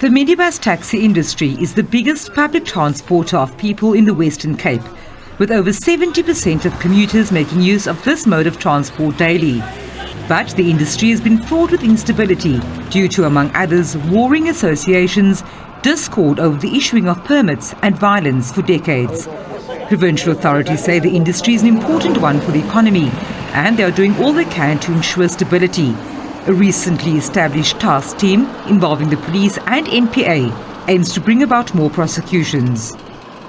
The minibus taxi industry is the biggest public transporter of people in the Western Cape, with over 70% of commuters making use of this mode of transport daily. But the industry has been fraught with instability due to, among others, warring associations, discord over the issuing of permits and violence for decades. Provincial authorities say the industry is an important one for the economy and they are doing all they can to ensure stability. A recently established task team involving the police and NPA aims to bring about more prosecutions.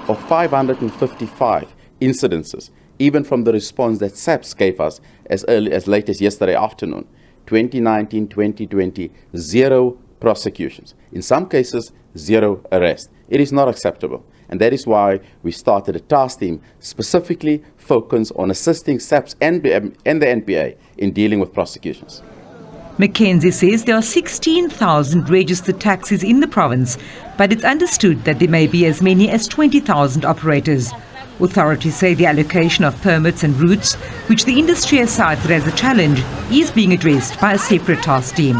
Of 555 incidences, even from the response that SABC gave us as late as yesterday afternoon, 2019, 2020, 0 prosecutions. In some cases, 0 arrests. It is not acceptable. And that is why we started a task team specifically focused on assisting SABC and the NPA in dealing with prosecutions. Mackenzie says there are 16,000 registered taxis in the province, but it's understood that there may be as many as 20,000 operators. Authorities say the allocation of permits and routes, which the industry has cited as a challenge, is being addressed by a separate task team.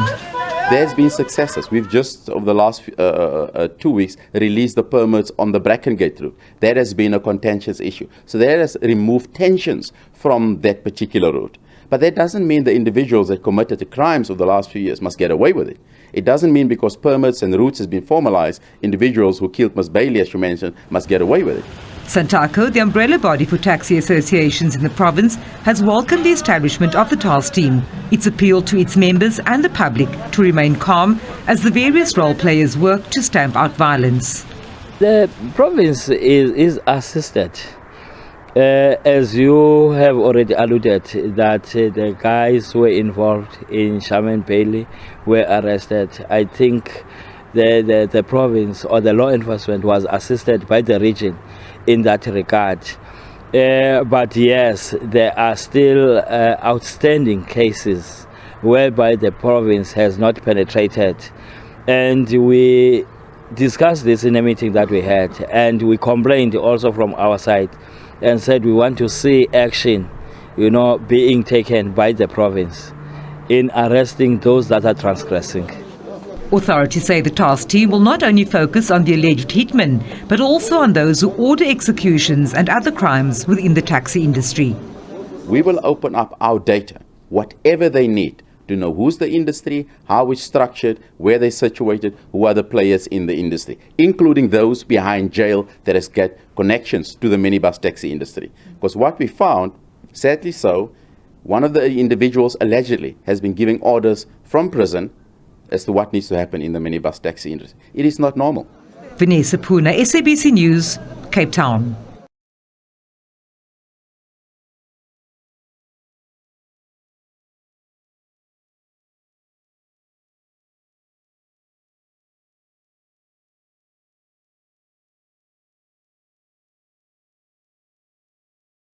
There's been successes. We've just, over the last 2 weeks, released the permits on the Brackengate route. That has been a contentious issue. So that has removed tensions from that particular route. But that doesn't mean the individuals that committed the crimes of the last few years must get away with it. It doesn't mean because permits and routes has been formalized, individuals who killed Ms. Bailey, as you mentioned, must get away with it. Santaco, the umbrella body for taxi associations in the province, has welcomed the establishment of the task team. It's appealed to its members and the public to remain calm as the various role players work to stamp out violence. The province is assisted. As you have already alluded, that the guys who were involved in Charmaine Bailey were arrested. I think the province or the law enforcement was assisted by the region in that regard. But yes, there are still outstanding cases whereby the province has not penetrated. And we discussed this in a meeting that we had, and we complained also from our side and said we want to see action, being taken by the province in arresting those that are transgressing. Authorities say the task team will not only focus on the alleged hitmen, but also on those who order executions and other crimes within the taxi industry. We will open up our data, whatever they need, to know who's the industry, how it's structured, where they're situated, who are the players in the industry, including those behind jail that has got connections to the minibus taxi industry. Because what we found, sadly so, one of the individuals allegedly has been giving orders from prison as to what needs to happen in the minibus taxi industry. It is not normal. Vanessa Puna, SABC News, Cape Town.